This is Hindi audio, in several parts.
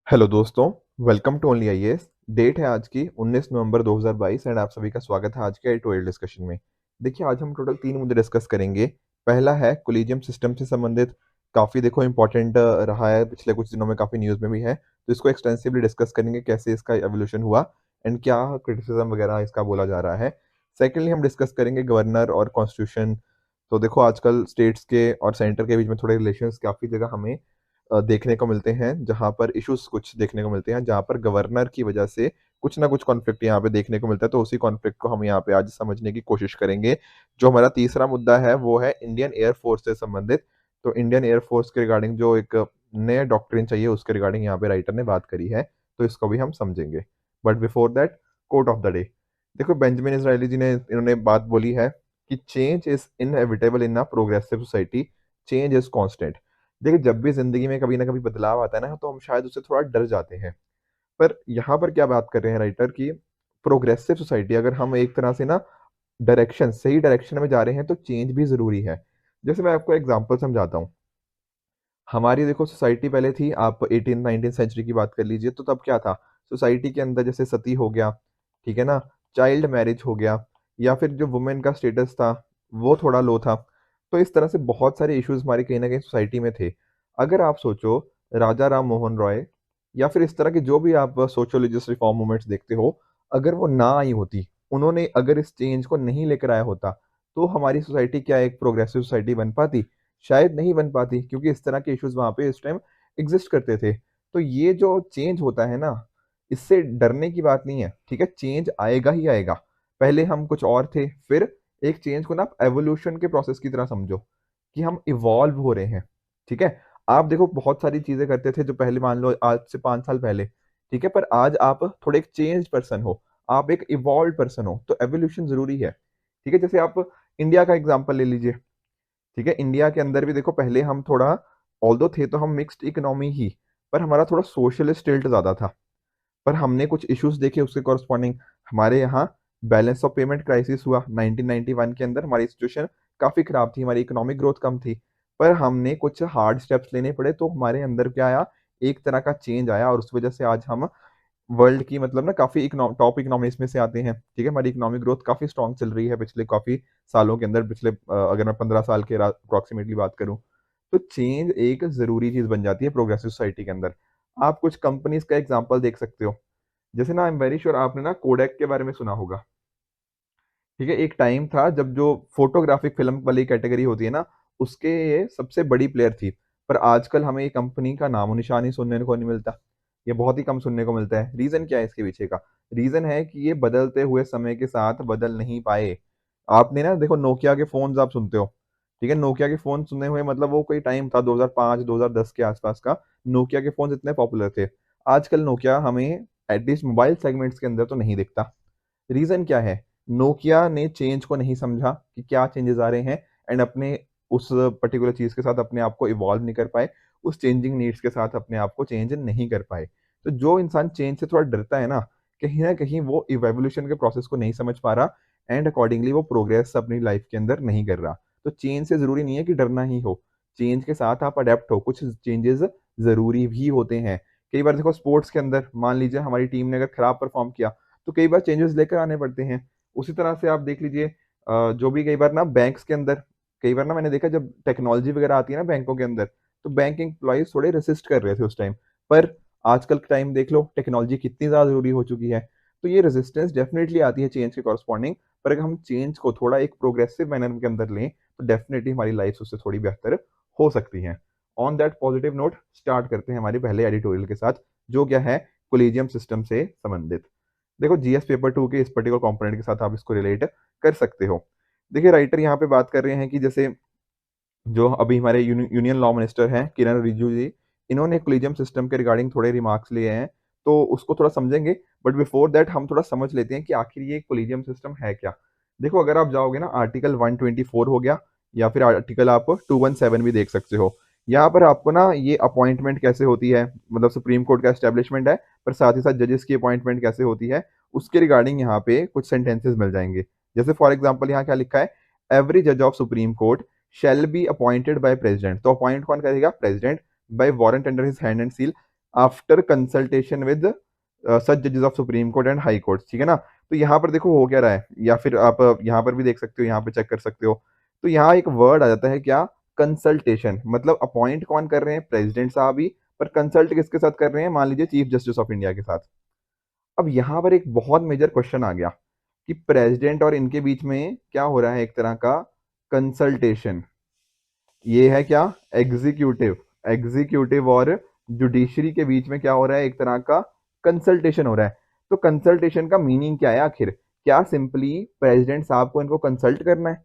हेलो दोस्तों, welcome to only IAS. Date है आज की 19 नवंबर 2022 एंड आप सभी का स्वागत है आज के एडिटोरियल डिस्कशन में। देखिए, आज हम टोटल 3 मुद्दे डिस्कस करेंगे। पहला है कोलिजियम सिस्टम से संबंधित, काफ़ी देखो इंपॉर्टेंट रहा है, पिछले कुछ दिनों में काफ़ी न्यूज़ में भी है, तो इसको एक्सटेंसिवली डिस्कस करेंगे कैसे इसका एवोल्यूशन हुआ एंड क्या क्रिटिसिज्म वगैरह इसका बोला जा रहा है। सेकेंडली हम डिस्कस करेंगे गवर्नर और कॉन्स्टिट्यूशन। तो देखो, आजकल स्टेट्स के और सेंटर के बीच में थोड़े रिलेशंस काफ़ी जगह हमें देखने को मिलते हैं, जहाँ पर इश्यूज़ कुछ देखने को मिलते हैं, जहाँ पर गवर्नर की वजह से कुछ ना कुछ कॉन्फ्लिक्ट यहाँ पे देखने को मिलता है, तो उसी कॉन्फ्लिक्ट को हम यहाँ पे आज समझने की कोशिश करेंगे। जो हमारा तीसरा मुद्दा है, वो है इंडियन एयर फोर्स से संबंधित। तो इंडियन एयर फोर्स के रिगार्डिंग जो एक नया डॉक्ट्रिन चाहिए, उसके रिगार्डिंग यहाँ पे राइटर ने बात करी है, तो इसको भी हम समझेंगे। But before that, quote of the day. देखो, बेंजामिन इज़राइली जी ने इन्होंने बात बोली है कि change is inevitable in a progressive society, change is constant. देखिए, जब भी ज़िंदगी में कभी न कभी बदलाव आता है ना, तो हम शायद उससे थोड़ा डर जाते हैं। पर यहाँ पर क्या बात कर रहे हैं राइटर कि प्रोग्रेसिव सोसाइटी, अगर हम एक तरह से ना सही डायरेक्शन में जा रहे हैं, तो चेंज भी ज़रूरी है। जैसे मैं आपको एग्ज़ाम्पल समझाता हूँ। हमारी देखो सोसाइटी पहले थी, आप 18th-19th सेंचुरी की बात कर लीजिए, तो तब क्या था? सोसाइटी के अंदर जैसे सती हो गया, ठीक है ना? चाइल्ड मैरिज हो गया, या फिर जो वुमेन का स्टेटस था, वो थोड़ा लो था। तो इस तरह से बहुत सारे इश्यूज़ हमारे कहीं न कहीं सोसाइटी में थे। अगर आप सोचो, राजा राम मोहन रॉय या फिर इस तरह के जो भी आप सोशियोलॉजिस्ट रिफॉर्म मूवमेंट्स देखते हो, अगर वो ना आई होती, उन्होंने अगर इस चेंज को नहीं लेकर आया होता, तो हमारी सोसाइटी क्या एक प्रोग्रेसिव सोसाइटी बन पाती? शायद नहीं बन पाती, क्योंकि इस तरह के इश्यूज़ वहाँ पे इस टाइम एग्ज़िस्ट करते थे। तो ये जो चेंज होता है ना, इससे डरने की बात नहीं है, ठीक है? चेंज आएगा ही आएगा। पहले हम कुछ और थे, फिर एक चेंज को ना आप एवोल्यूशन के प्रोसेस की तरह समझो कि हम इवॉल्व हो रहे हैं, ठीक है? आप देखो, बहुत सारी चीज़ें करते थे जो पहले, मान लो आज से 5 साल पहले, ठीक है? पर आज आप थोड़े एक चेंज्ड पर्सन हो, आप एक इवॉल्व्ड पर्सन हो, तो एवोल्यूशन ज़रूरी है, ठीक है? जैसे आप इंडिया का एग्ज़ाम्पल ले लीजिए। ठीक है, इंडिया के अंदर भी देखो, पहले हम थोड़ा, ऑल्दो थे तो हम मिक्स्ड इकोनॉमी ही, पर हमारा थोड़ा सोशलिस्ट टिल्ट ज़्यादा था। पर हमने कुछ इश्यूज़ देखे, उसके कॉरस्पॉन्डिंग हमारे यहाँ बैलेंस ऑफ पेमेंट क्राइसिस हुआ 1991 के अंदर। हमारी सिचुएशन काफ़ी खराब थी, हमारी इकोनॉमिक ग्रोथ कम थी, पर हमने कुछ हार्ड स्टेप्स लेने पड़े, तो हमारे अंदर क्या आया, एक तरह का चेंज आया, और उस वजह से आज हम वर्ल्ड की, मतलब ना, काफ़ी टॉप इकोनॉमीज़ में से आते हैं, ठीक है? हमारी इकोनॉमिक ग्रोथ काफ़ी स्ट्रॉन्ग चल रही है पिछले काफ़ी सालों के अंदर, पिछले अगर मैं 15 साल के अप्रॉक्सिमेटली बात करूँ, तो चेंज एक ज़रूरी चीज़ बन जाती है प्रोग्रेसिव सोसाइटी के अंदर। आप कुछ कंपनीज़ का एग्ज़ाम्पल देख सकते हो। जैसे ना, आई एम वेरी श्योर आपने ना कोडैक के बारे में सुना होगा, ठीक है? एक टाइम था जब जो फ़ोटोग्राफ़िक फ़िल्म वाली कैटेगरी होती है ना, उसके ये सबसे बड़ी प्लेयर थी। पर आजकल हमें ये कंपनी का नामो-निशान ही सुनने को नहीं मिलता। ये बहुत ही कम सुनने को मिलता है। रीज़न क्या है इसके पीछे का? रीज़न है कि ये बदलते हुए समय के साथ बदल नहीं पाए। आपने ना देखो, नोकिया के फ़ोन्स आप सुनते हो, ठीक है? नोकिया के फ़ोन सुने हुए, मतलब वो कोई टाइम था 2005-2010 के आस-पास का, नोकिया के फ़ोन्स इतने पॉपुलर थे। आजकल नोकिया हमें एटलीस्ट मोबाइल सेगमेंट्स के अंदर तो नहीं दिखता। रीज़न क्या है? नोकिया ने चेंज को नहीं समझा कि क्या चेंजेज़ आ रहे हैं, एंड अपने उस पर्टिकुलर चीज़ के साथ अपने आप को इवॉल्व नहीं कर पाए, उस चेंजिंग नीड्स के साथ अपने आप को चेंज नहीं कर पाए। तो जो इंसान चेंज से थोड़ा डरता है ना, कहीं न कहीं वो इवोल्यूशन के प्रोसेस को नहीं समझ पा रहा, एंड अकॉर्डिंगली वो प्रोग्रेस अपनी लाइफ़ के अंदर नहीं कर रहा। तो चेंज से ज़रूरी नहीं है कि डरना ही हो, चेंज के साथ आप अडैप्ट हो, कुछ चेंजेज़ ज़रूरी भी होते हैं। कई बार देखो, स्पोर्ट्स के अंदर मान लीजिए हमारी टीम ने अगर खराब परफ़ॉर्म किया, तो कई बार चेंजेस लेकर आने पड़ते हैं। उसी तरह से आप देख लीजिए, जो भी कई बार ना बैंक्स के अंदर, कई बार ना मैंने देखा, जब टेक्नोलॉजी वगैरह आती है ना बैंकों के अंदर, तो बैंक एम्प्लॉइज़ थोड़े रेसिस्ट कर रहे थे उस टाइम। पर आजकल के टाइम देख लो, टेक्नोलॉजी कितनी ज़्यादा ज़रूरी हो चुकी है। तो ये रेजिस्टेंस डेफ़िनिटली आती है चेंज के कॉरस्पॉन्डिंग, पर अगर हम चेंज को थोड़ा एक प्रोग्रेसिव मैनर के अंदर लें, तो डेफ़िनिटली हमारी लाइफ़ उससे थोड़ी बेहतर हो सकती है। On that positive note, start करते हैं हमारे पहले एडिटोरियल के साथ, जो क्या है, कोलिजियम सिस्टम से संबंधित। देखो, जीएस पेपर 2 के इस पर्टिकुलर कंपोनेंट के साथ आप इसको रिलेट कर सकते हो। देखिए, राइटर यहाँ पे बात कर रहे हैं कि जैसे जो अभी हमारे यूनियन लॉ मिनिस्टर हैं किरण रिजिजू जी, इन्होंने कोलिजियम सिस्टम के रिगार्डिंग थोड़े रिमार्क्स लिए हैं, तो उसको थोड़ा समझेंगे। बट बिफोर दैट हम थोड़ा समझ लेते हैं कि आखिर ये कोलिजियम सिस्टम है क्या। देखो, अगर आप जाओगे ना, आर्टिकल 124 हो गया, या फिर आर्टिकल आप 217 भी देख सकते हो। यहाँ पर आपको ना ये अपॉइंटमेंट कैसे होती है, मतलब सुप्रीम कोर्ट का एस्टेब्लिशमेंट है, पर साथ ही साथ जजेस की अपॉइंटमेंट कैसे होती है, उसके रिगार्डिंग यहाँ पे कुछ सेंटेंसेस मिल जाएंगे। जैसे फॉर एग्जाम्पल यहाँ क्या लिखा है, एवरी जज of supreme court shall be appointed by president. तो अपॉइंट कौन करेगा? President, by warrant under his hand and seal, after consultation with such जजेस of supreme court and high court, ठीक है ना। तो यहाँ पर देखो हो क्या रहा है, या फिर आप यहाँ पर भी देख सकते हो, यहाँ पे चेक कर सकते हो। तो यहाँ एक वर्ड आ जाता है क्या, कंसल्टेशन, मतलब अपॉइंट कौन कर रहे हैं, प्रेसिडेंट साहब ही, पर कंसल्ट किसके साथ कर रहे हैं, मान लीजिए चीफ जस्टिस ऑफ इंडिया के साथ। अब यहाँ पर एक बहुत मेजर क्वेश्चन आ गया कि प्रेसिडेंट और इनके बीच में क्या हो रहा है, एक तरह का कंसल्टेशन। ये है क्या, एग्जीक्यूटिव, एग्जीक्यूटिव और जुडिशरी के बीच में क्या हो रहा है, एक तरह का कंसल्टेशन हो रहा है। तो कंसल्टेशन का मीनिंग क्या है आखिर, क्या सिंपली प्रेसिडेंट साहब को इनको कंसल्ट करना है।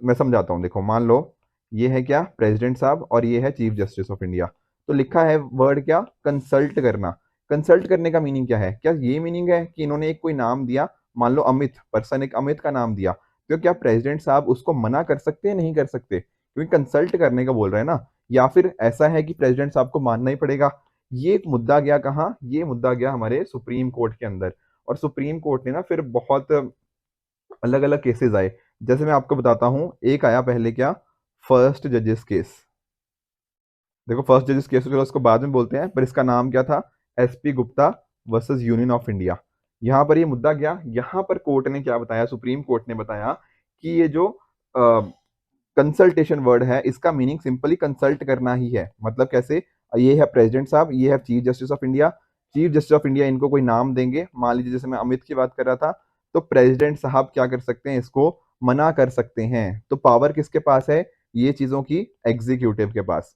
मैं समझाता हूँ, देखो मान लो ये है क्या, प्रेसिडेंट साहब और ये है चीफ जस्टिस ऑफ इंडिया। तो लिखा है वर्ड क्या, कंसल्ट करना। कंसल्ट करने का मीनिंग क्या है, क्या ये मीनिंग है कि इन्होंने एक कोई नाम दिया, मान लो अमित, पर्सन एक अमित का नाम दिया, तो क्या प्रेसिडेंट साहब उसको मना कर सकते हैं, नहीं कर सकते, क्योंकि कंसल्ट करने का बोल रहे हैं ना। या फिर ऐसा है कि प्रेसिडेंट साहब को मानना ही पड़ेगा। ये एक मुद्दा गया कहाँ, ये मुद्दा गया हमारे सुप्रीम कोर्ट के अंदर। और सुप्रीम कोर्ट ने ना फिर बहुत अलग अलग केसेस आए। जैसे मैं आपको बताता हूं, एक आया पहले क्या, फर्स्ट जजेस केस। देखो फर्स्ट जजेस केस तो चलो उसको बाद में बोलते हैं, पर इसका नाम क्या था, SP Gupta versus union of India. यहाँ पर ये मुद्दा गया, यहाँ पर कोर्ट ने क्या बताया, सुप्रीम कोर्ट ने बताया कि ये जो कंसल्टेशन वर्ड है, इसका मीनिंग सिंपली कंसल्ट करना ही है। मतलब कैसे, ये है प्रेसिडेंट साहब, ये है chief justice of India. Chief justice of India इनको कोई नाम देंगे, मान लीजिए जैसे मैं अमित की बात कर रहा था, तो प्रेसिडेंट साहब क्या कर सकते हैं, इसको मना कर सकते हैं। तो पावर किसके पास है, ये चीजों की एग्जीक्यूटिव के पास,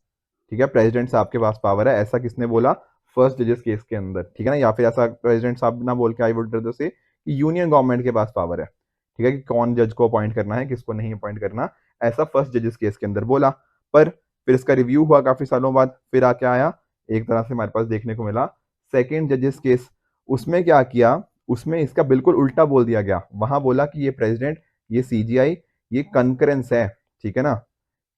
ठीक है, प्रेसिडेंट साहब के पास पावर है। ऐसा किसने बोला, फर्स्ट जजेस केस के अंदर, ठीक है ना। या फिर ऐसा प्रेसिडेंट साहब ना बोल के आई वुड से कि यूनियन गवर्नमेंट के पास पावर है, ठीक है, कि कौन जज को अपॉइंट करना है, किसको नहीं अपॉइंट करना, ऐसा फर्स्ट जजेस केस के अंदर बोला। पर फिर इसका रिव्यू हुआ काफी सालों बाद, फिर आके आया एक तरह से हमारे पास देखने को मिला सेकेंड जजेस केस। उसमें क्या किया, उसमें इसका बिल्कुल उल्टा बोल दिया गया। वहां बोला कि ये प्रेसिडेंट, ये सीजीआई, ये कंकरेंस है, ठीक है ना,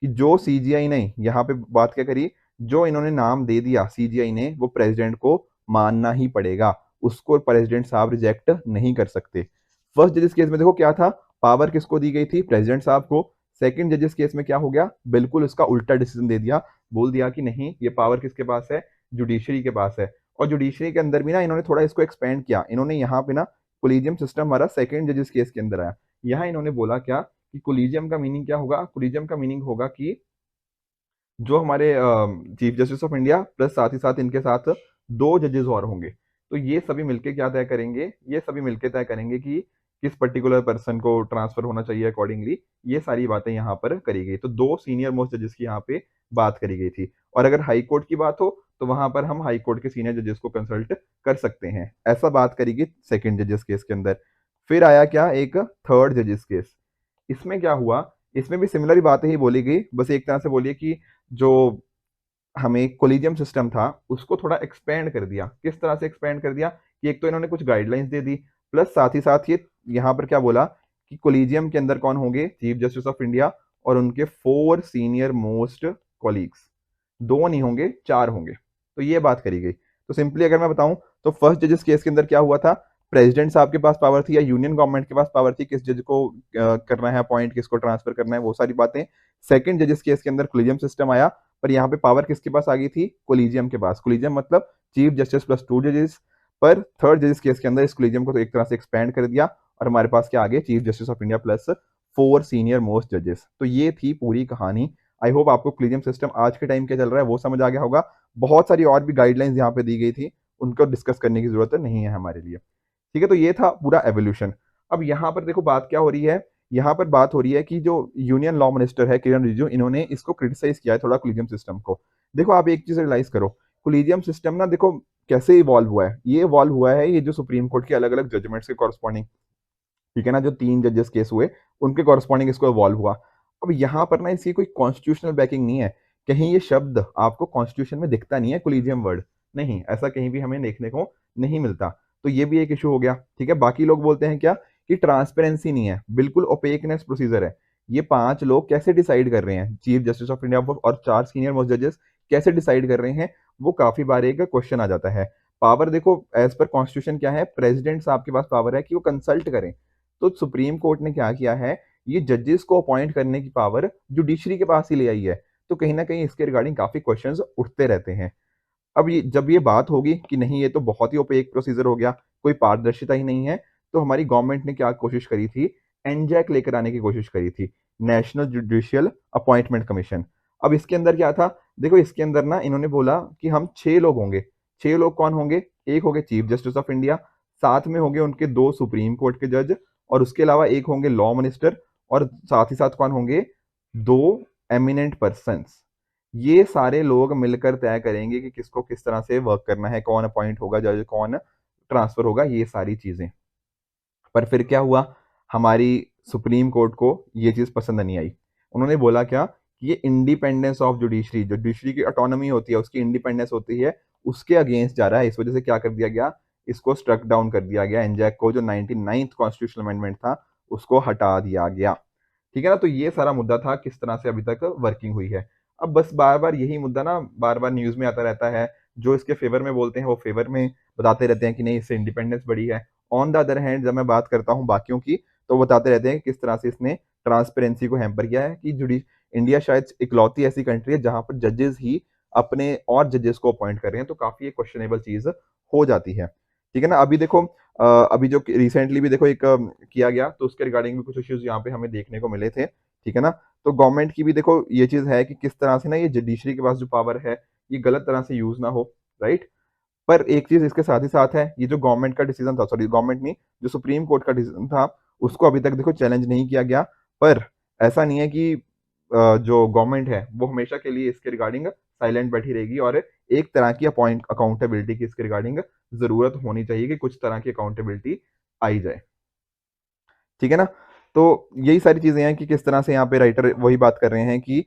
कि जो सीजीआई ने यहाँ पे बात क्या करी, जो इन्होंने नाम दे दिया सीजीआई ने, वो प्रेसिडेंट को मानना ही पड़ेगा, उसको प्रेसिडेंट साहब रिजेक्ट नहीं कर सकते। फर्स्ट जजेस केस में देखो क्या था, पावर किसको दी गई थी, प्रेसिडेंट साहब को। सेकंड जजेस केस में क्या हो गया, बिल्कुल उसका उल्टा डिसीजन दे दिया, बोल दिया कि नहीं, ये पावर किसके पास है, जुडिशरी के पास है। और जुडिशरी के अंदर भी ना इन्होंने थोड़ा इसको एक्सपेंड किया। इन्होंने यहाँ पे ना कोलिजियम सिस्टम हमारा सेकंड जजेस केस के अंदर आया। यहाँ इन्होंने बोला क्या कि कोलिजियम का मीनिंग क्या होगा, कोलिजियम का मीनिंग होगा कि जो हमारे chief justice of India plus साथ ही साथ इनके साथ दो जजेस और होंगे, तो ये सभी मिलके क्या तय करेंगे, ये सभी मिलके तय करेंगे कि किस पर्टिकुलर पर्सन को ट्रांसफर होना चाहिए अकॉर्डिंगली। ये सारी बातें यहाँ पर करी गई। तो दो सीनियर मोस्ट जजेस की यहाँ पे बात करी गई थी। और अगर हाई कोर्ट की बात हो तो वहां पर हम हाई कोर्ट के सीनियर जजेस को कंसल्ट कर सकते हैं, ऐसा बात करी गई सेकेंड जजेस केस के अंदर। फिर आया क्या, एक थर्ड जजेस केस। इसमें क्या हुआ, इसमें भी सिमिलर ही बातें ही बोली गई, बस एक तरह से बोलिए कि जो हमें कोलिजियम सिस्टम था उसको थोड़ा एक्सपेंड कर दिया। किस तरह से एक्सपेंड कर दिया, कि एक तो इन्होंने कुछ गाइडलाइंस दे दी, प्लस साथ ही साथ ये यहाँ पर क्या बोला कि कोलिजियम के अंदर कौन होंगे, चीफ जस्टिस ऑफ इंडिया और उनके 4 सीनियर मोस्ट कॉलीग्स, 2 नहीं होंगे 4 होंगे। तो ये बात करी गई। तो सिंपली अगर मैं बताऊं तो फर्स्ट जजेस केस के अंदर क्या हुआ था, प्रेसिडेंट साहब के पास पावर थी या यूनियन गवर्नमेंट के पास पावर थी, किस जज को करना है अपॉइंट, किसको ट्रांसफर करना है, वो सारी बातें। सेकंड जजेस केस के अंदर कोलिजियम सिस्टम आया, पर यहाँ पे पावर किसके पास आ गई थी, कोलिजियम के पास। कोलिजियम मतलब चीफ जस्टिस प्लस 2 जजेस। पर थर्ड जजेस केस के अंदर इस कोलिजियम को तो एक तरह से एक्सपेंड कर दिया और हमारे पास क्या आ गए, chief justice of India plus 4 senior most जजेस। तो ये थी पूरी कहानी। आई होप आपको कोलिजियम सिस्टम आज के टाइम क्या चल रहा है वो समझ आ गया होगा। बहुत सारी और भी गाइडलाइंस यहाँ पे दी गई थी, उनको डिस्कस करने की जरूरत नहीं है हमारे लिए, ठीक है। तो ये था पूरा एवोल्यूशन। अब यहाँ पर देखो बात क्या हो रही है, यहाँ पर बात हो रही है कि जो यूनियन लॉ मिनिस्टर है किरण रिजिजू, इन्होंने इसको क्रिटिसाइज किया है थोड़ा कोलिजियम सिस्टम को। देखो आप एक चीज रियलाइज करो, कोलिजियम सिस्टम ना देखो कैसे इवॉल्व हुआ है। ये इवॉल्व हुआ है ये जो सुप्रीम कोर्ट के अलग अलग जजमेंट्स के कॉरस्पॉन्डिंग, ठीक है ना, जो 3 जजेस केस हुए उनके कॉरस्पॉन्डिंग इसको इवॉल्व हुआ। अब यहाँ पर ना इसकी कोई कॉन्स्टिट्यूशनल बैकिंग नहीं है, कहीं ये शब्द आपको कॉन्स्टिट्यूशन में दिखता नहीं है कोलिजियम वर्ड, नहीं, ऐसा कहीं भी हमें देखने को नहीं मिलता। तो ये भी एक इशू हो गया, ठीक है। बाकी लोग बोलते हैं क्या कि ट्रांसपेरेंसी नहीं है, बिल्कुल ओपेकनेस प्रोसीजर है। ये 5 लोग कैसे डिसाइड कर रहे हैं, चीफ जस्टिस ऑफ इंडिया और 4 सीनियर मोस्ट जजेस कैसे डिसाइड कर रहे हैं, वो काफी बार एक क्वेश्चन आ जाता है। पावर देखो एज पर कॉन्स्टिट्यूशन क्या है, प्रेसिडेंट साहब के पास पावर है कि वो कंसल्ट करें। तो सुप्रीम कोर्ट ने क्या किया है, ये जजेस को अपॉइंट करने की पावर जुडिशरी के पास ही ले आई है। तो कहीं ना कहीं इसके रिगार्डिंग काफी क्वेश्चंस उठते रहते हैं। अब ये जब ये बात होगी कि नहीं ये तो बहुत ही ओपेक प्रोसीजर हो गया, कोई पारदर्शिता ही नहीं है, तो हमारी गवर्नमेंट ने क्या कोशिश करी थी, एनजैक लेकर आने की कोशिश करी थी, नेशनल जुडिशियल अपॉइंटमेंट कमीशन। अब इसके अंदर क्या था, देखो इसके अंदर ना इन्होंने बोला कि हम 6 लोग होंगे। 6 लोग कौन होंगे, एक होंगे चीफ जस्टिस ऑफ इंडिया, साथ में होंगे उनके 2 सुप्रीम कोर्ट के जज, और उसके अलावा एक होंगे लॉ मिनिस्टर, और साथ ही साथ कौन होंगे, 2 एमिनेंट पर्सन्स। ये सारे लोग मिलकर तय करेंगे कि किसको किस तरह से वर्क करना है, कौन अपॉइंट होगा जज, कौन ट्रांसफर होगा, ये सारी चीजें। पर फिर क्या हुआ, हमारी सुप्रीम कोर्ट को ये चीज पसंद नहीं आई। उन्होंने बोला क्या कि ये इंडिपेंडेंस ऑफ जुडिशरी, जो जुडिशरी की ऑटोनॉमी होती है, उसकी इंडिपेंडेंस होती है, उसके अगेंस्ट जा रहा है। इस वजह से क्या कर दिया गया, इसको स्ट्रक डाउन कर दिया गया, एनजैक को, जो 99th कॉन्स्टिट्यूशनल अमेंडमेंट था उसको हटा दिया गया। ठीक है ना, तो ये सारा मुद्दा था किस तरह से अभी तक वर्किंग हुई है। अब बस बार बार यही मुद्दा ना बार बार न्यूज में आता रहता है, जो इसके फेवर में बोलते हैं वो फेवर में बताते रहते हैं कि नहीं इससे इंडिपेंडेंस बढ़ी है। ऑन द अदर हैंड जब मैं बात करता हूँ बाकियों की, तो बताते रहते हैं किस तरह से इसने ट्रांसपेरेंसी को हैम्पर किया है, कि जुडी इंडिया शायद इकलौती ऐसी कंट्री है जहां पर जजेस ही अपने और जजेस को अपॉइंट कर रहे हैं, तो काफी एक क्वेश्चनेबल चीज हो जाती है। ठीक है ना, अभी देखो अभी जो रिसेंटली भी देखो एक किया गया, तो उसके रिगार्डिंग भी कुछ इश्यूज यहाँ पे हमें देखने को मिले थे। ठीक है ना, तो गवर्नमेंट की भी देखो ये चीज है कि किस तरह से ना ये जुडिशरी के पास जो पावर है ये गलत तरह से यूज ना हो, राइट। पर एक चीज इसके साथ ही साथ है, ये जो गवर्नमेंट का डिसीजन था, सॉरी गवर्नमेंट नहीं, जो सुप्रीम कोर्ट का डिसीजन था, उसको अभी तक देखो चैलेंज नहीं किया गया। पर ऐसा नहीं है कि जो गवर्नमेंट है वो हमेशा के लिए इसके रिगार्डिंग साइलेंट बैठी रहेगी, और एक तरह की अपॉइंट अकाउंटेबिलिटी की इसके रिगार्डिंग जरूरत होनी चाहिए, कि कुछ तरह की अकाउंटेबिलिटी आई जाए। ठीक है ना, तो यही सारी चीजें हैं कि किस तरह से यहाँ पे राइटर वही बात कर रहे हैं कि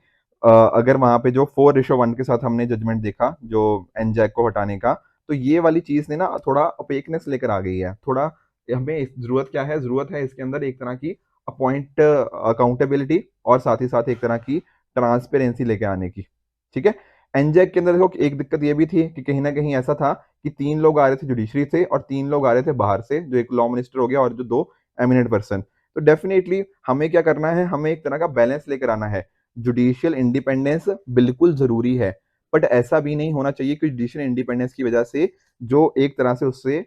अगर वहां पे जो 4:1 के साथ हमने जजमेंट देखा जो एनजैक को हटाने का, तो ये वाली चीज ने ना थोड़ा ओपेकनेस लेकर आ गई है। थोड़ा हमें जरूरत क्या है, जरूरत है इसके अंदर एक तरह की अपॉइंट अकाउंटेबिलिटी, और साथ ही साथ एक तरह की ट्रांसपेरेंसी लेके आने की। ठीक है, एनजैक के अंदर देखो एक दिक्कत ये भी थी कि कहीं ना कहीं ऐसा था कि 3 लोग आ रहे थे जुडिशरी से और 3 लोग आ रहे थे बाहर से, जो एक लॉ मिनिस्टर हो गया और जो 2 एमिनेंट पर्सन। तो डेफिनेटली हमें क्या करना है, हमें एक तरह का बैलेंस लेकर आना है। जुडिशियल इंडिपेंडेंस बिल्कुल जरूरी है, बट ऐसा भी नहीं होना चाहिए कि जुडिशियल इंडिपेंडेंस की वजह से जो एक तरह से उससे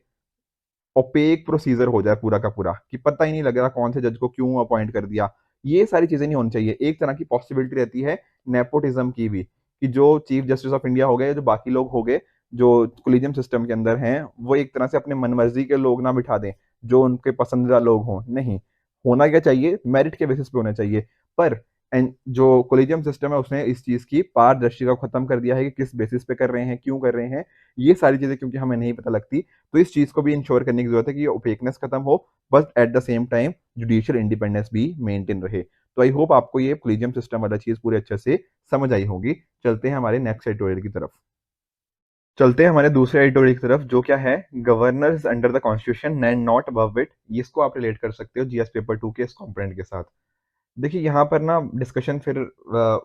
ओपेक प्रोसीजर हो जाए पूरा का पूरा, कि पता ही नहीं लग रहा कौन से जज को क्यों अपॉइंट कर दिया। ये सारी चीजें नहीं होनी चाहिए। एक तरह की पॉसिबिलिटी रहती है नेपोटिज्म की भी, कि जो चीफ जस्टिस ऑफ इंडिया हो गए, जो बाकी लोग हो गए जो कोलिजियम सिस्टम के अंदर हैं, वो एक तरह से अपने मनमर्जी के लोग ना बिठा दें, जो उनके पसंदीदा लोग हों। नहीं, होना क्या चाहिए, मेरिट के बेसिस पे होना चाहिए। पर एंड जो कोलिजियम सिस्टम है उसने इस चीज की पारदर्शिता को खत्म कर दिया है, कि किस बेसिस पे कर रहे हैं, क्यों कर रहे हैं, ये सारी चीजें क्योंकि हमें नहीं पता लगती। तो इस चीज को भी इंश्योर करने की जरूरत है कि ये ओपेकनेस खत्म हो, but at the same time judicial independence भी मेंटेन रहे। तो आई होप आपको ये कोलिजियम सिस्टम वाला चीज पूरे अच्छे से समझ आई होगी। चलते हैं हमारे नेक्स्ट एडिटोरियल की तरफ। चलते हैं हमारे दूसरे एडिटोरियल की तरफ, जो क्या है, governors under the constitution and not above it. इसको आप रिलेट कर सकते हो जीएस पेपर 2 के इस कंपोनेंट के साथ। देखिए यहाँ पर ना डिस्कशन फिर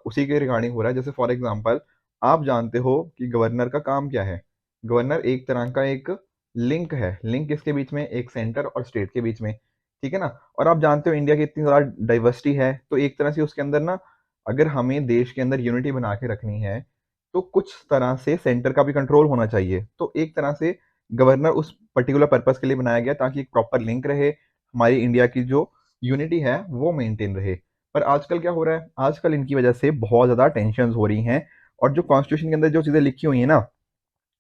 उसी के रिगार्डिंग हो रहा है। जैसे फॉर एग्जांपल आप जानते हो कि गवर्नर का काम क्या है। गवर्नर एक तरह का एक लिंक है, लिंक किसके बीच में, एक सेंटर और स्टेट के बीच में। ठीक है ना, और आप जानते हो इंडिया की इतनी ज़्यादा डाइवर्सिटी है, तो एक तरह से उसके अंदर ना अगर हमें देश के अंदर यूनिटी बना के रखनी है, तो कुछ तरह से सेंटर का भी कंट्रोल होना चाहिए। तो एक तरह से गवर्नर उस पर्टिकुलर पर्पस के लिए बनाया गया, ताकि एक प्रॉपर लिंक रहे, हमारी इंडिया की जो यूनिटी है वो मेंटेन रहे। पर आजकल क्या हो रहा है, आजकल इनकी वजह से बहुत ज्यादा टेंशन हो रही हैं, और जो कॉन्स्टिट्यूशन के अंदर जो चीजें लिखी हुई है ना,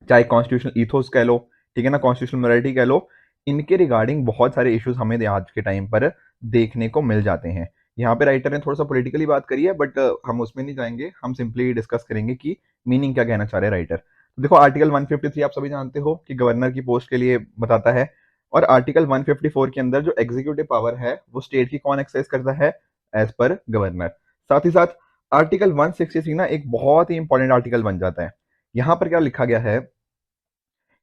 चाहे कॉन्स्टिट्यूशनल ईथोस कह लो, ठीक है ना, कॉन्स्टिट्यूशनल मोरालिटी कह लो, इनके रिगार्डिंग बहुत सारे इश्यूज हमें आज के टाइम पर देखने को मिल जाते हैं। यहाँ पे राइटर ने थोड़ा सा पॉलिटिकली बात करी है, बट हम उसमें नहीं जाएंगे, हम सिंपली डिस्कस करेंगे कि मीनिंग क्या कहना चाह रहे हैं राइटर। तो देखो आर्टिकल 153 आप सभी जानते हो कि गवर्नर की पोस्ट के लिए बताता है, और आर्टिकल 154 के अंदर जो एग्जीक्यूटिव पावर है वो स्टेट की कौन एक्सरसाइज करता है, एज पर गवर्नर। साथ ही साथ आर्टिकल 163 ना एक बहुत ही इंपॉर्टेंट आर्टिकल बन जाता है। यहाँ पर क्या लिखा गया है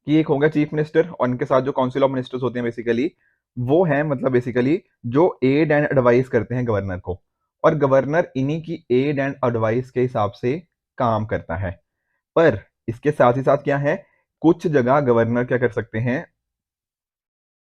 कि एक होगा चीफ मिनिस्टर, और उनके साथ जो काउंसिल ऑफ मिनिस्टर्स होते हैं बेसिकली, वो है मतलब बेसिकली जो एड एंड एडवाइस करते हैं गवर्नर को, और गवर्नर इन्हीं की एड एंड एडवाइस के हिसाब से काम करता है। पर इसके साथ ही साथ क्या है, कुछ जगह गवर्नर क्या कर सकते हैं,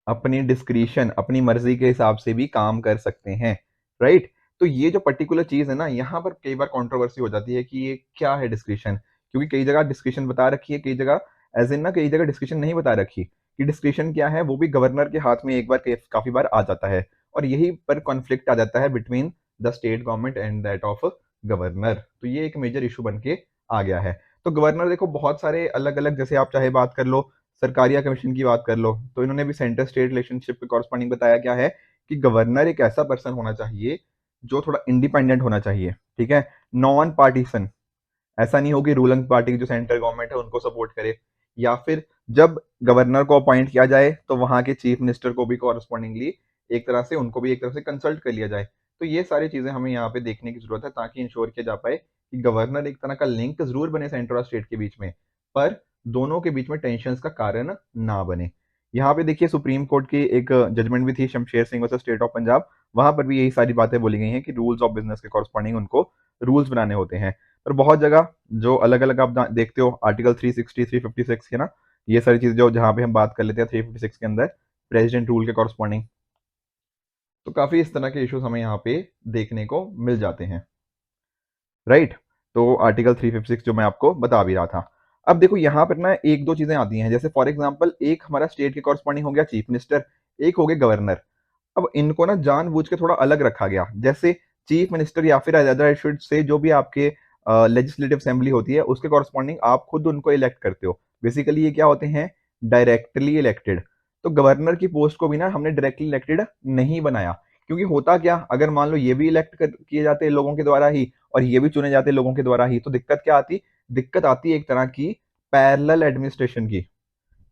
अपनी डिस्क्रिशन, अपनी मर्जी के हिसाब से भी काम कर सकते हैं, राइट। तो ये जो पर्टिकुलर चीज है ना, यहाँ पर कई बार कंट्रोवर्सी हो जाती है कि ये क्या है डिस्क्रिशन, क्योंकि कई जगह डिस्क्रिप्शन बता रखी है, कई जगह एज इन ना कई जगह डिस्क्रिप्शन नहीं बता रखी कि डिस्क्रिप्शन क्या है, वो भी गवर्नर के हाथ में एक बार काफी बार आ जाता है, और यही पर कॉन्फ्लिक्ट आ जाता है between the state government and that of governor. तो ये एक मेजर इशू बन के आ गया है। तो गवर्नर देखो बहुत सारे अलग अलग, जैसे आप चाहे बात कर लो सरकारिया कमीशन की बात कर लो, तो इन्होंने भी सेंटर स्टेट रिलेशनशिप के कॉरस्पॉन्डिंग बताया क्या है कि गवर्नर एक ऐसा पर्सन होना चाहिए जो थोड़ा इंडिपेंडेंट होना चाहिए, ठीक है, नॉन पार्टीसन। ऐसा नहीं हो कि रूलिंग पार्टी की जो सेंट्रल गवर्नमेंट है उनको सपोर्ट करे, या फिर जब गवर्नर को अपॉइंट किया जाए तो वहां के चीफ मिनिस्टर को भी कॉरस्पॉन्डिंगली एक तरह से उनको भी एक तरह से कंसल्ट कर लिया जाए। तो ये सारी चीजें हमें यहाँ पे देखने की जरूरत है ताकि इंश्योर किया जा पाए कि गवर्नर एक तरह का लिंक जरूर बने सेंटर और स्टेट के बीच में, पर दोनों के बीच में टेंशन का कारण ना बने। यहाँ पे देखिए सुप्रीम कोर्ट की एक जजमेंट भी थी Shamsher Singh versus state of Punjab, वहां पर भी यही सारी बातें बोली गई हैं कि रूल्स ऑफ बिजनेस के कॉरस्पॉन्डिंग उनको रूल्स बनाने होते हैं। पर बहुत जगह जो अलग अलग आप देखते हो आर्टिकल 360 356 के ना, ये सारी चीजें जो जहां पे हम बात कर लेते हैं 356 के अंदर प्रेसिडेंट रूल के कॉरस्पॉन्डिंग, तो काफी इस तरह के इश्यूज हमें यहाँ पे देखने को मिल जाते हैं, राइट। तो आर्टिकल 356 जो मैं आपको बता भी रहा था। अब देखो यहाँ पर ना एक दो चीजें आती हैं, जैसे फॉर एग्जांपल एक हमारा स्टेट के कॉरस्पॉन्डिंग हो गया चीफ मिनिस्टर, एक हो गया गवर्नर। अब इनको ना जानबूझ के थोड़ा अलग रखा गया, जैसे चीफ मिनिस्टर या फिर अदर शुड से जो भी आपके लेजिस्लेटिव असेंबली होती है उसके कॉरस्पॉन्डिंग आप खुद उनको इलेक्ट करते हो। बेसिकली ये क्या होते हैं, डायरेक्टली इलेक्टेड। तो गवर्नर की पोस्ट को भी ना हमने डायरेक्टली इलेक्टेड नहीं बनाया, क्योंकि होता क्या, अगर मान लो ये भी इलेक्ट किए जाते हैं लोगों के द्वारा ही और ये भी चुने जाते हैं लोगों के द्वारा ही, तो दिक्कत क्या आती, दिक्कत आती है एक तरह की पैरेलल एडमिनिस्ट्रेशन की,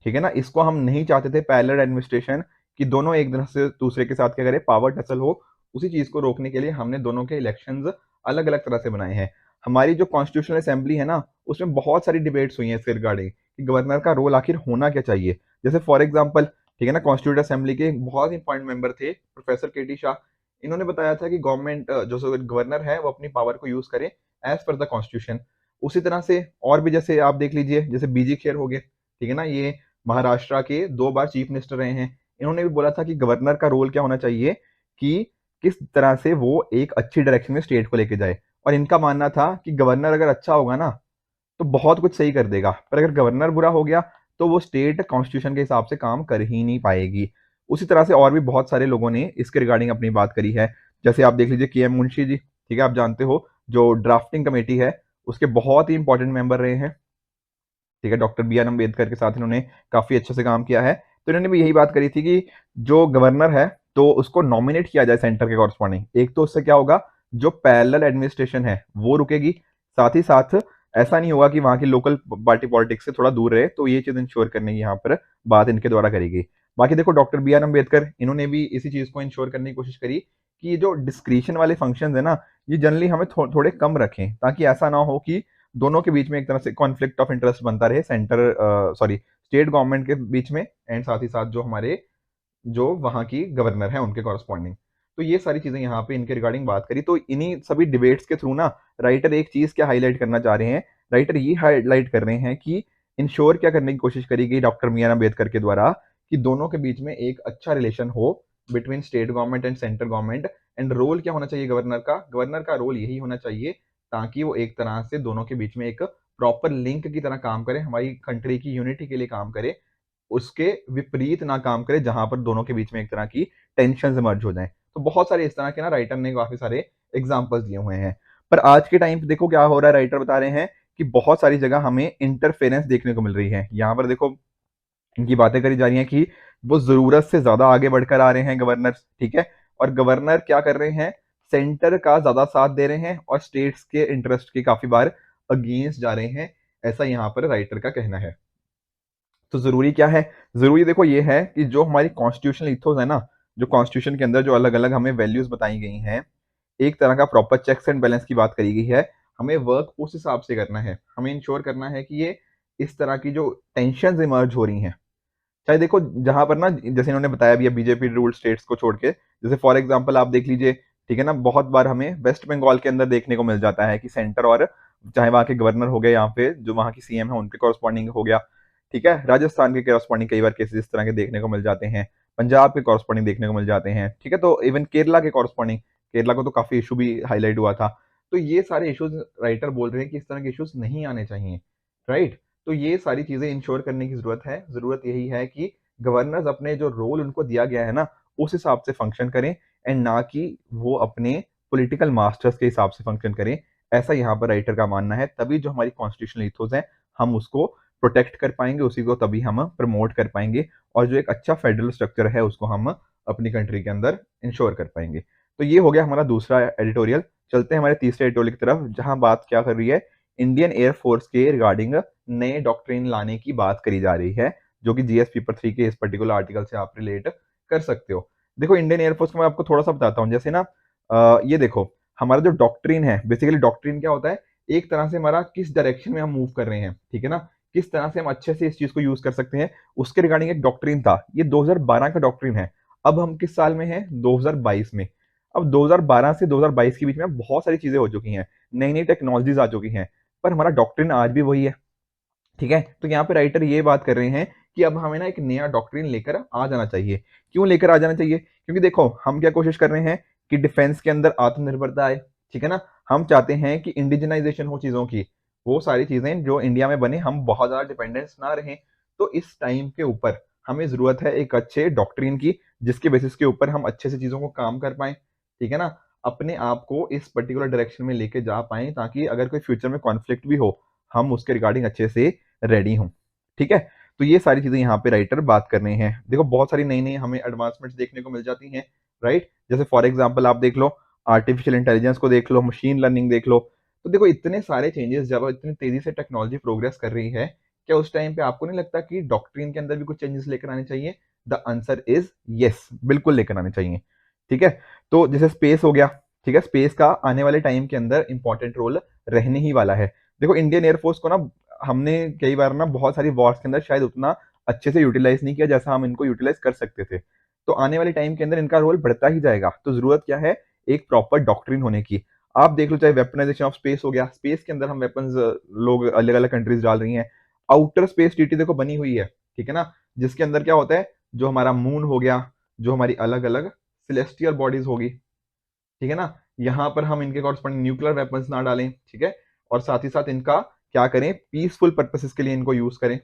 ठीक है ना। इसको हम नहीं चाहते थे पैरेलल एडमिनिस्ट्रेशन, कि दोनों एक तरह से दूसरे के साथ क्या करें, पावर टसल हो। उसी चीज को रोकने के लिए हमने दोनों के इलेक्शंस अलग अलग तरह से बनाए हैं। हमारी जो कॉन्स्टिट्यूशनल असेंबली है ना, उसमें बहुत सारी डिबेट्स हुई हैं इसके रिगार्डिंग कि गवर्नर का रोल आखिर होना क्या चाहिए। जैसे फॉर एग्जाम्पल, ठीक है ना, कॉन्स्टिट्यूट असेंबली के एक बहुत इंपॉर्टेंट मेंबर थे प्रोफेसर केटी शाह। इन्होंने बताया था कि गवर्नमेंट जो गवर्नर है वो अपनी पावर को यूज करे एज पर द कॉन्स्टिट्यूशन। उसी तरह से और भी, जैसे आप देख लीजिए, जैसे बीजी खेर हो गए, ठीक है ना, ये महाराष्ट्र के 2 बार चीफ मिनिस्टर रहे हैं। इन्होंने भी बोला था कि गवर्नर का रोल क्या होना चाहिए, कि किस तरह से वो एक अच्छी डायरेक्शन में स्टेट को लेके जाए। और इनका मानना था कि गवर्नर अगर अच्छा होगा ना तो बहुत कुछ सही कर देगा, पर अगर गवर्नर बुरा हो गया तो वो स्टेट कॉन्स्टिट्यूशन के हिसाब से काम कर ही नहीं पाएगी। उसी तरह से और भी बहुत सारे लोगों ने इसके रिगार्डिंग अपनी बात करी है। जैसे आप देख लीजिए के एम मुंशी जी, ठीक है, आप जानते हो जो ड्राफ्टिंग कमेटी है उसके बहुत ही इंपॉर्टेंट मेंबर रहे हैं, ठीक है, डॉक्टर बी आर अम्बेडकर के साथ इन्होंने काफी अच्छे से काम किया है। तो इन्होंने भी यही बात करी थी कि जो गवर्नर है तो उसको नॉमिनेट किया जाए सेंटर के कॉरस्पॉन्डिंग। एक तो उससे क्या होगा, जो पैरेलल एडमिनिस्ट्रेशन है वो रुकेगी, साथ ही साथ ऐसा नहीं होगा कि वहां की लोकल पार्टी पॉलिटिक्स से थोड़ा दूर रहे। तो ये चीज इंश्योर करने की यहाँ पर बात इनके द्वारा करेगी। बाकी देखो डॉक्टर बी आर अम्बेडकर इन्होंने भी इसी चीज को इंश्योर करने की कोशिश करी कि ये जो डिस्क्रिशन वाले फंक्शन है ना, ये जनरली हमें थोड़े कम रखें, ताकि ऐसा ना हो कि दोनों के बीच में एक तरह से कॉन्फ्लिक्ट ऑफ इंटरेस्ट बनता रहे, सेंटर सॉरी स्टेट गवर्नमेंट के बीच में एंड साथ ही साथ जो हमारे जो वहां की गवर्नर है उनके कॉरस्पॉन्डिंग। तो ये सारी चीजें यहाँ पे इनके रिगार्डिंग बात करी। तो इन्हीं सभी डिबेट्स के थ्रू ना राइटर एक चीज क्या हाईलाइट करना चाह रहे हैं, राइटर ये हाईलाइट कर रहे हैं कि इंश्योर क्या करने की कोशिश करी गई डॉक्टर बी आर अम्बेडकर के द्वारा कि दोनों के बीच में एक अच्छा रिलेशन हो between state government and central government. And role क्या होना चाहिए गवर्नर का, गवर्नर का रोल यही होना चाहिए ताकि वो एक तरह से दोनों के बीच में एक प्रॉपर लिंक की तरह काम करे, हमारी कंट्री की यूनिटी के लिए काम करे, उसके विपरीत ना काम करे जहां पर दोनों के बीच में एक तरह की टेंशन इमर्ज हो जाए। तो बहुत सारे इस तरह के ना राइटर ने काफी सारे एग्जाम्पल्स दिए हुए हैं। पर आज के टाइम पे देखो क्या हो रहा है, राइटर बता रहे हैं कि बहुत सारी जगह हमें इंटरफेरेंस देखने को मिल रही है। यहाँ पर देखो इनकी बातें करी जा रही हैं कि वो जरूरत से ज्यादा आगे बढ़कर आ रहे हैं गवर्नर, ठीक है, और गवर्नर क्या कर रहे हैं, सेंटर का ज्यादा साथ दे रहे हैं और स्टेट्स के इंटरेस्ट के काफी बार अगेंस्ट जा रहे हैं, ऐसा यहाँ पर राइटर का कहना है। तो जरूरी क्या है, जरूरी देखो ये है कि जो हमारी कॉन्स्टिट्यूशनल इथोस है ना, जो कॉन्स्टिट्यूशन के अंदर जो अलग अलग हमें वैल्यूज बताई गई हैं, एक तरह का प्रॉपर चेक्स एंड बैलेंस की बात करी गई है। हमें वर्क उस हिसाब से करना है, हमें इंश्योर करना है कि ये इस तरह की जो टेंशन इमर्ज हो रही हैं, चाहे देखो जहां पर ना, जैसे इन्होंने बताया भी है बीजेपी रूल स्टेट्स को छोड़ के, जैसे फॉर एग्जांपल आप देख लीजिए, ठीक है ना, बहुत बार हमें वेस्ट बंगाल के अंदर देखने को मिल जाता है कि सेंटर और चाहे वहां के गवर्नर हो गए, यहाँ पे जो वहां की सीएम है उनके कॉरस्पॉन्डिंग हो गया, ठीक है, राजस्थान के कॉरस्पॉन्डिंग कई बार केसेस इस तरह के देखने को मिल जाते हैं, पंजाब के कॉरस्पॉन्डिंग देखने को मिल जाते हैं, ठीक है, तो इवन केरला के कॉरस्पॉन्डिंग, केरला को तो काफी इशू भी हाईलाइट हुआ था। तो ये सारे इश्यूज राइटर बोल रहे हैं कि इस तरह के इश्यूज नहीं आने चाहिए, राइट। तो ये सारी चीजें इंश्योर करने की जरूरत है। जरूरत यही है कि गवर्नर्स अपने जो रोल उनको दिया गया है ना, उस हिसाब से फंक्शन करें, एंड ना कि वो अपने पॉलिटिकल मास्टर्स के हिसाब से फंक्शन करें। ऐसा यहाँ पर राइटर का मानना है। तभी जो हमारी कॉन्स्टिट्यूशनल इथोस है, हम उसको प्रोटेक्ट कर पाएंगे, उसी को तभी हम प्रमोट कर पाएंगे, और जो एक अच्छा फेडरल स्ट्रक्चर है उसको हम अपनी कंट्री के अंदर इंश्योर कर पाएंगे। तो ये हो गया हमारा दूसरा एडिटोरियल। चलते हैं हमारे तीसरे एडिटोरियल की तरफ, जहां बात क्या कर रही है, इंडियन एयरफोर्स के रिगार्डिंग नए डॉक्ट्रिन लाने की बात करी जा रही है, जो कि जीएस पेपर 3 के इस पर्टिकुलर आर्टिकल से आप रिलेट कर सकते हो। देखो इंडियन एयरफोर्स को मैं आपको थोड़ा सा बताता हूँ। जैसे ना ये देखो, हमारा जो डॉक्ट्रिन है, बेसिकली डॉक्ट्रिन क्या होता है, एक तरह से हमारा किस डायरेक्शन में हम मूव कर रहे हैं, ठीक है ना, किस तरह से हम अच्छे से इस चीज को यूज कर सकते हैं, उसके रिगार्डिंग एक डॉक्ट्रिन था। ये 2012 का डॉक्ट्रिन है। अब हम किस साल में हैं, 2022 में। अब 2012 से 2022 के बीच में बहुत सारी चीजें हो चुकी हैं, नई नई टेक्नोलॉजीज आ चुकी हैं, पर हमारा डॉक्ट्रिन आज भी वही है, ठीक है। तो यहाँ पे राइटर ये बात कर रहे हैं कि अब हमें ना एक नया डॉक्ट्रिन लेकर आ जाना चाहिए। क्यों लेकर आ जाना चाहिए? क्योंकि देखो हम क्या कोशिश कर रहे हैं कि डिफेंस के अंदर आत्मनिर्भरता आए, ठीक है ना। हम चाहते हैं कि इंडिजिनाइजेशन हो चीजों की, वो सारी चीजें जो इंडिया में बने, हम बहुत ज्यादा डिपेंडेंस ना रहें। तो इस टाइम के ऊपर हमें जरूरत है एक अच्छे डॉक्ट्रिन की, जिसके बेसिस के ऊपर हम अच्छे से चीजों को काम कर पाए, ठीक है ना, अपने आप को इस पर्टिकुलर डायरेक्शन में लेके जा पाए, ताकि अगर कोई फ्यूचर में कॉन्फ्लिक्ट भी हो, हम उसके रिगार्डिंग अच्छे से रेडी हूं, ठीक है। तो ये सारी चीजें यहाँ पे राइटर बात कर रहे हैं। देखो बहुत सारी नई नई हमें एडवांसमेंट्स देखने को मिल जाती हैं, राइट। जैसे फॉर एग्जांपल आप देख लो, आर्टिफिशियल इंटेलिजेंस को देख लो, मशीन लर्निंग देख लो। तो देखो इतने सारे चेंजेस, जब इतनी तेजी से टेक्नोलॉजी प्रोग्रेस कर रही है, क्या उस टाइम पे आपको नहीं लगता कि डॉक्ट्रिन के अंदर भी कुछ चेंजेस लेकर आने चाहिए? द आंसर इज यस, बिल्कुल लेकर आने चाहिए, ठीक है। तो जैसे स्पेस हो गया, ठीक है, स्पेस का आने वाले टाइम के अंदर इंपॉर्टेंट रोल रहने ही वाला है। देखो इंडियन एयरफोर्स को ना हमने कई बार ना बहुत सारी वॉर्स के अंदर शायद उतना अच्छे से यूटिलाइज नहीं किया जैसा हम इनको यूटिलाइज कर सकते थे। तो आने वाले टाइम के अंदर इनका रोल बढ़ता ही जाएगा। तो जरूरत क्या है, एक प्रॉपर डॉक्ट्रिन होने की। आप देख लो, चाहे वेपनाइजेशन ऑफ स्पेस हो गया, स्पेस के अंदर हम वेपन्स लोग अलग अलग कंट्रीज डाल रही हैं। आउटर स्पेस ट्रीटी देखो बनी हुई है, ठीक है ना, जिसके अंदर क्या होता है, जो हमारा मून हो गया, जो हमारी अलग अलग सिलेस्टियल बॉडीज होगी, ठीक है ना, यहाँ पर हम इनके कॉरस्पॉन्डिंग न्यूक्लियर वेपन्स ना डालें, ठीक है, और साथ ही साथ इनका क्या करें, पीसफुल पर्पसेस के लिए इनको यूज करें,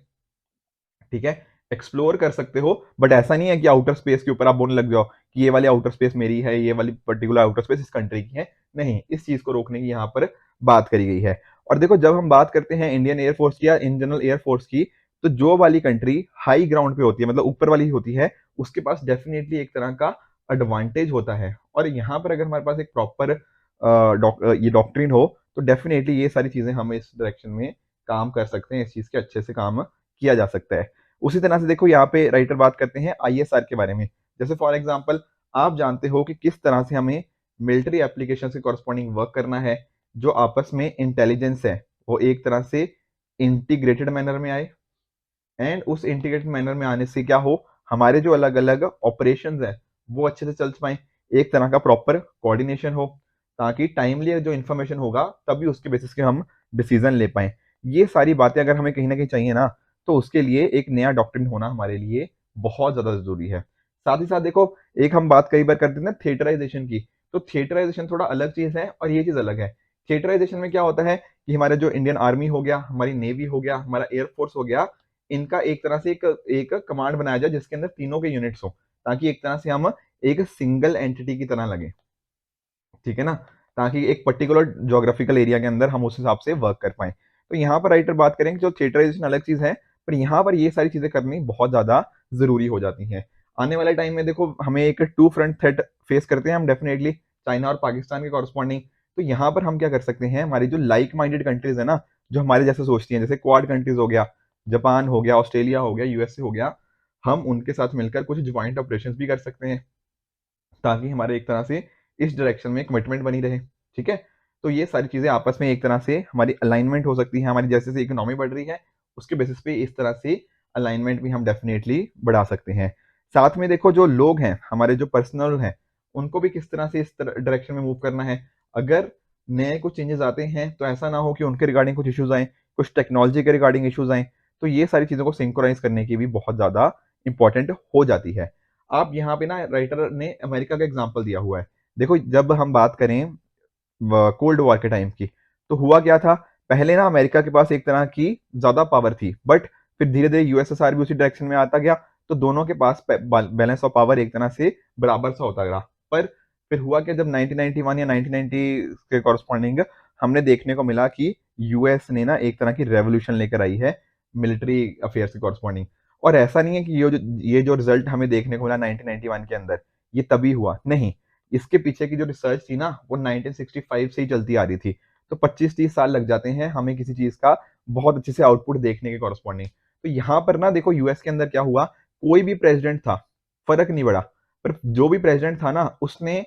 ठीक है। एक्सप्लोर कर सकते हो, बट ऐसा नहीं है कि आउटर स्पेस के ऊपर आप बोलने लग जाओ कि ये वाली आउटर स्पेस मेरी है, ये वाली पर्टिकुलर आउटर स्पेस इस कंट्री की है। नहीं, इस चीज को रोकने की यहाँ पर बात करी गई है। और देखो जब हम बात करते हैं इंडियन एयरफोर्स की या इन जनरल एयरफोर्स की, तो जो वाली कंट्री हाई ग्राउंड पे होती है, मतलब ऊपर वाली होती है, उसके पास डेफिनेटली एक तरह का एडवांटेज होता है। और यहाँ पर अगर हमारे पास एक प्रॉपर ये डॉक्ट्रिन हो, तो डेफिनेटली ये सारी चीजें हम इस डायरेक्शन में काम कर सकते हैं, इस चीज के अच्छे से काम किया जा सकता है। उसी तरह से देखो यहाँ पे राइटर बात करते हैं आईएसआर के बारे में। जैसे फॉर एग्जांपल आप जानते हो कि किस तरह से हमें मिलिट्री एप्लीकेशन से कॉरस्पॉन्डिंग वर्क करना है, जो आपस में इंटेलिजेंस है वो एक तरह से इंटीग्रेटेड मैनर में आए, एंड उस इंटीग्रेटेड मैनर में आने से क्या हो, हमारे जो अलग अलग ऑपरेशंस है वो अच्छे से चल पाए, एक तरह का प्रॉपर कोऑर्डिनेशन हो, ताकि टाइमली जो इन्फॉर्मेशन होगा तभी उसके बेसिस पे हम डिसीजन ले पाए। ये सारी बातें अगर हमें कहीं ना कहीं चाहिए ना, तो उसके लिए एक नया डॉक्ट्रिन होना हमारे लिए बहुत ज्यादा जरूरी है। साथ ही साथ देखो, एक हम बात कई बार करते हैं ना थिएटराइजेशन की, तो थिएटराइजेशन थोड़ा अलग चीज है और ये चीज अलग है। थिएटराइजेशन में क्या होता है कि हमारे जो इंडियन आर्मी हो गया, हमारी नेवी हो गया, हमारा एयरफोर्स हो गया, इनका एक तरह से एक कमांड बनाया जाए जिसके अंदर तीनों के यूनिट्स हो, ताकि एक तरह से हम एक सिंगल एंटिटी की तरह लगे, ठीक है ना, ताकि एक पर्टिकुलर ज्योग्राफिकल एरिया के अंदर हम उस हिसाब से वर्क कर पाए। तो यहाँ पर राइटर बात करें कि जो थिएटराइजेशन अलग चीज है, पर यहाँ पर ये सारी चीजें करनी बहुत ज्यादा जरूरी हो जाती हैं। आने वाले टाइम में देखो हमें एक टू फ्रंट थ्रेट फेस करते हैं हम डेफिनेटली, चाइना और पाकिस्तान के कॉरस्पॉन्डिंग। तो यहाँ पर हम क्या कर सकते हैं, हमारी जो लाइक माइंडेड कंट्रीज है ना, जो हमारे जैसे सोचती हैं, जैसे क्वाड कंट्रीज हो गया, जापान हो गया, ऑस्ट्रेलिया हो गया, यूएसए हो गया, हम उनके साथ मिलकर कुछ ज्वाइंट ऑपरेशन भी कर सकते हैं, ताकि हमारे एक तरह से इस डायरेक्शन में कमिटमेंट बनी रहे, ठीक है। तो ये सारी चीजें आपस में एक तरह से हमारी अलाइनमेंट हो सकती है, हमारी जैसे जैसे इकोनॉमी बढ़ रही है उसके बेसिस पे इस तरह से अलाइनमेंट भी हम डेफिनेटली बढ़ा सकते हैं। साथ में देखो जो लोग हैं हमारे जो पर्सनल हैं, उनको भी किस तरह से इस डायरेक्शन में मूव करना है। अगर नए कुछ चेंजेस आते हैं तो ऐसा ना हो कि उनके रिगार्डिंग कुछ इश्यूज आए, कुछ टेक्नोलॉजी के रिगार्डिंग इश्यूज आए, तो ये सारी चीजों को सिंक्रोनाइज करने की भी बहुत ज्यादा इंपॉर्टेंट हो जाती है। आप यहाँ पे ना राइटर ने अमेरिका का एग्जाम्पल दिया हुआ है। देखो जब हम बात करें कोल्ड वॉर के टाइम की। तो हुआ क्या था, पहले ना अमेरिका के पास एक तरह की ज्यादा पावर थी, बट फिर धीरे धीरे यूएसएसआर भी उसी डायरेक्शन में आता गया, तो दोनों के पास बैलेंस ऑफ पावर एक तरह से बराबर सा होता गया। पर फिर हुआ क्या, जब 1991 या 1990 के कॉरस्पॉन्डिंग हमने देखने को मिला कि यूएस ने ना एक तरह की रेवोल्यूशन लेकर आई है मिलिट्री अफेयर्स के कॉरस्पॉन्डिंग। और ऐसा नहीं है कि ये जो रिजल्ट हमें देखने को मिला 1991 के अंदर ये तभी हुआ, नहीं, इसके पीछे की जो रिसर्च थी ना वो 1965 से ही चलती आ रही थी। तो 25-30 साल लग जाते हैं हमें किसी चीज का बहुत अच्छे से आउटपुट देखने के कॉरस्पॉन्डिंग। तो यहाँ पर ना देखो यूएस के अंदर क्या हुआ, कोई भी प्रेसिडेंट था, फर्क नहीं पड़ा, पर जो भी प्रेसिडेंट था ना उसने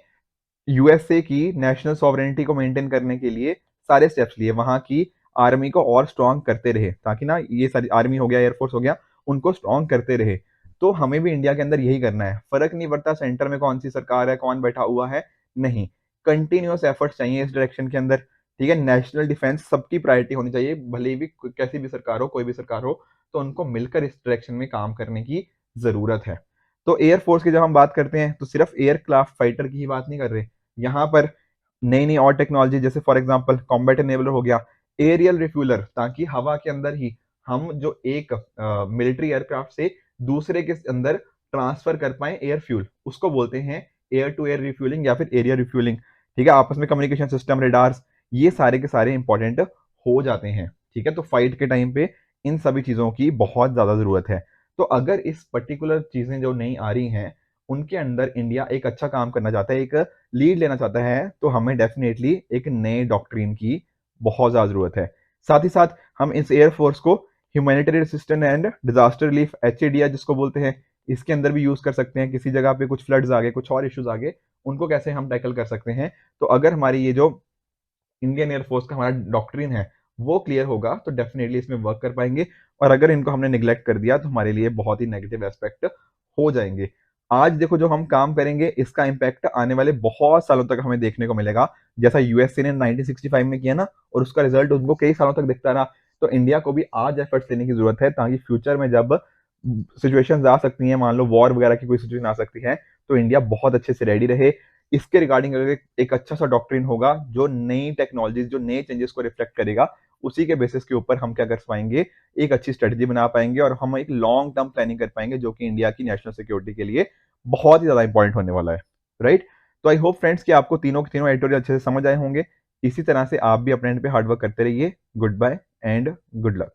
यूएसए की नेशनल सॉवरेनिटी को मेंटेन करने के लिए सारे स्टेप्स लिए, वहां की आर्मी को और स्ट्रांग करते रहे, ताकि ना ये सारी आर्मी हो गया, एयरफोर्स हो गया, उनको स्ट्रांग करते रहे। तो हमें भी इंडिया के अंदर यही करना है, फर्क नहीं पड़ता सेंटर में कौन सी सरकार है, कौन बैठा हुआ है, नहीं, कंटिन्यूअस एफर्ट्स चाहिए इस डायरेक्शन के अंदर। ठीक है, नेशनल डिफेंस सबकी प्रायोरिटी होनी चाहिए, भले भी कैसी भी सरकार हो, कोई भी सरकार हो, तो उनको मिलकर इस डायरेक्शन में काम करने की जरूरत है। तो एयरफोर्स की जब हम बात करते हैं तो सिर्फ एयरक्राफ्ट फाइटर की ही बात नहीं कर रहे, यहाँ पर नई नई और टेक्नोलॉजी, जैसे फॉर एग्जांपल कॉम्बैट एनेबलर हो गया, एरियल रिफ्यूलर, ताकि हवा के अंदर ही हम जो एक मिलिट्री एयरक्राफ्ट से दूसरे के अंदर ट्रांसफर कर पाए एयर फ्यूल, उसको बोलते हैं एयर टू एयर रिफ्यूलिंग या फिर एरिया रिफ्यूलिंग। ठीक है, आपस में कम्युनिकेशन सिस्टम, रेडार्स, ये सारे के सारे इंपॉर्टेंट हो जाते हैं। ठीक है, तो फाइट के टाइम पे इन सभी चीजों की बहुत ज्यादा जरूरत है। तो अगर इस पर्टिकुलर चीजें जो नई आ रही हैं उनके अंदर इंडिया एक अच्छा काम करना चाहता है, एक लीड लेना चाहता है, तो हमें डेफिनेटली एक नए डॉक्ट्रिन की बहुत ज्यादा जरूरत है। साथ ही साथ हम इस एयरफोर्स को humanitarian assistance and disaster relief HADR जिसको बोलते हैं, इसके अंदर भी यूज कर सकते हैं। किसी जगह पे कुछ फ्लड्स आ गए, कुछ और इश्यूज आ गए, उनको कैसे हम टैकल कर सकते हैं। तो अगर हमारी ये जो इंडियन एयरफोर्स का हमारा डॉक्ट्रिन है वो क्लियर होगा तो डेफिनेटली इसमें वर्क कर पाएंगे, और अगर इनको हमने निग्लेक्ट कर दिया तो हमारे लिए बहुत ही नेगेटिव एस्पेक्ट हो जाएंगे। आज देखो जो हम काम करेंगे इसका इम्पैक्ट आने वाले बहुत सालों तक हमें देखने को मिलेगा, जैसा यूएसए ने 1965 में किया ना, और उसका रिजल्ट उनको कई सालों तक दिखता रहा। तो इंडिया को भी आज एफर्ट्स लेने की जरूरत है, ताकि फ्यूचर में जब सिचुएशंस आ सकती हैं, मान लो वॉर वगैरह की कोई सिचुएशन आ सकती है, तो इंडिया बहुत अच्छे से रेडी रहे। इसके रिगार्डिंग अगर एक अच्छा सा डॉक्ट्रिन होगा जो नई टेक्नोलॉजीज, जो नए चेंजेस को रिफ्लेक्ट करेगा, उसी के बेसिस के ऊपर हम क्या कर पाएंगे, एक अच्छी स्ट्रेटजी बना पाएंगे, और हम एक लॉन्ग टर्म प्लानिंग कर पाएंगे, जो कि इंडिया की नेशनल सिक्योरिटी के लिए बहुत ही ज्यादा इंपॉर्टेंट होने वाला है। राइट, तो आई होप फ्रेंड्स कि आपको तीनों के तीनों एडिटोरियल अच्छे से समझ आए होंगे। इसी तरह से आप भी अपने एंड पे हार्डवर्क करते रहिए। Good bye and good luck.